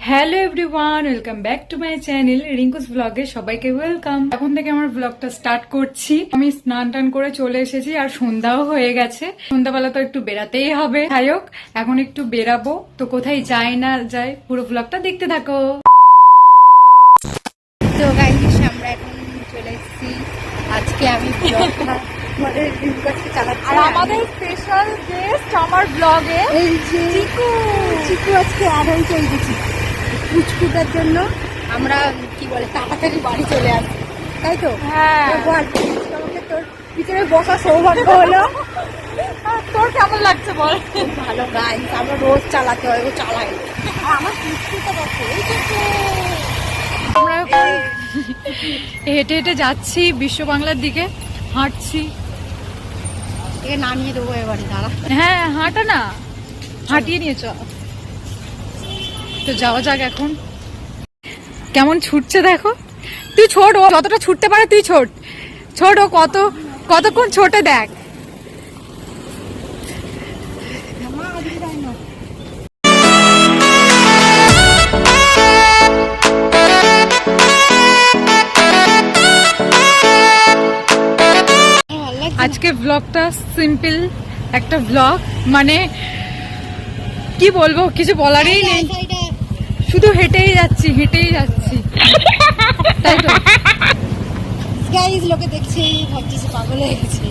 Hello everyone, welcome back to my channel Rinku's ব্লগে। সবাইকে welcome. এখন থেকে আমার ব্লগটা স্টার্ট করছি। আমি স্নান টান করে চলে এসেছি আর সন্ধ্যাও হয়ে গেছে। সন্ধ্যাবেলা তো একটু বেরাতেই হবে। যাই হোক, এখন একটু বেরাবো, তো কোথায় যাই না যাই পুরো ব্লগটা দেখতে থাকো। তো গাইস, আমরা এখন চলে এসেছি। আজকে আমি ব্লগটা আমাদের রিঙ্কুসকে চালাচ্ছি। আর আমাদের স্পেশাল গেস্ট আমার ব্লগে এই যে চিকু আজকে অ্যাড হয়েছে এই যে পুচকুটার জন্য। আমরা কি বলে তাড়াতাড়ি বাড়ি চলে আসি, তাই তো? হ্যাঁ। তো বল, আমাকে তোর পিছনে বসা সৌভাগ্য হলো। তোর কেমন লাগছে বল? খুব ভালো গাইস, আমরা রোজ চালাতে হয়, ও চালাই। আর আমার পুচকুটা দেখো, এই যে আমরা এখন হেঁটে হেঁটে যাচ্ছি বিশ্ব বাংলার দিকে, হাঁটছি। একে নামিয়ে দেবো এবারে, দাঁড়া। হ্যাঁ, হাঁটা না, হাঁটিয়ে নিয়ে চল। তো যাওয়া যাক এখন। কেমন ছুটছে দেখো। তুই ছোট, ও যতটা ছুটতে পারে তুই ছোট ছোট, কতক্ষণ ছোটে দেখ। আজকে ব্লগটা সিম্পল একটা ব্লগ, মানে কি বলবো, কিছু বলারই নেই। শুধু হেঁটেই যাচ্ছি তাই তো। গাইস, লোকে দেখছে ভাবছে সে পাগল হয়ে গেছে।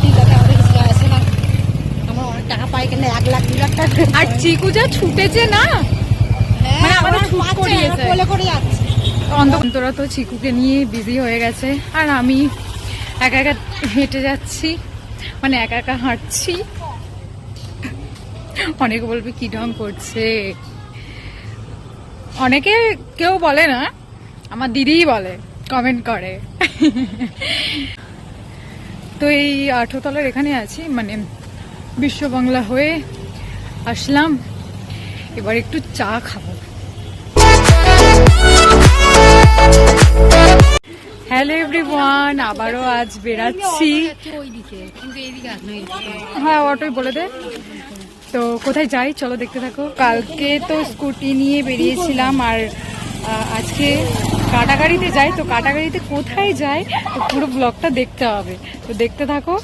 ঠিক আছে, আমাদের কিছু যায় আসে না। আমরা অনেক টাকা পাই কেন, 1 লাখ 2 লাখ টাকা। আর চিকু যা ছুটেছে না, মানে আমাদের ছুট করিয়েছে। কোলে করে যাচ্ছে। অন্তরা তো চিকুকে নিয়ে বিজি হয়ে গেছে, আর আমি একা একা হেঁটে যাচ্ছি, মানে একা একা হাঁটছি। অনেকে বলবে কি ঢং করছে, অনেকে কেউ বলে না, আমার দিদিই বলে, কমেন্ট করে। তো এই 8 তলার এখানে আছি, মানে বিশ্ব বাংলা হয়ে আসলাম। এবার একটু চা খাবো। হ্যালো এভরিওয়ান, আবারও আজ বেরাচ্ছি। হ্যাঁ, অটোই বলে দে। তো কোথায় যাই চলো দেখতে থাকো। কালকে তো স্কুটি নিয়ে বেরিয়েছিলাম, আর আজকে কাটাগাড়িতে যাই। তো কাটাগাড়িতে কোথায় যাই তো পুরো ব্লগটা দেখতে হবে, তো দেখতে থাকো।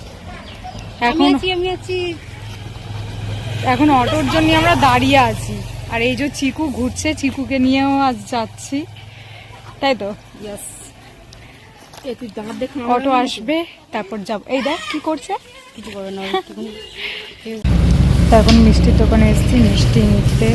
এখন অটোর জন্য আমরা দাঁড়িয়ে আছি, আর এই যে চিকু ঘুরছে, চিকুকে নিয়েও আজ যাচ্ছি, তাই তো। অটো আসবে তারপর যাবো। এই দেখ কি করছে, কিছু করবে না। তো এখন মিষ্টির দোকানে এসেছি মিষ্টি নিতে।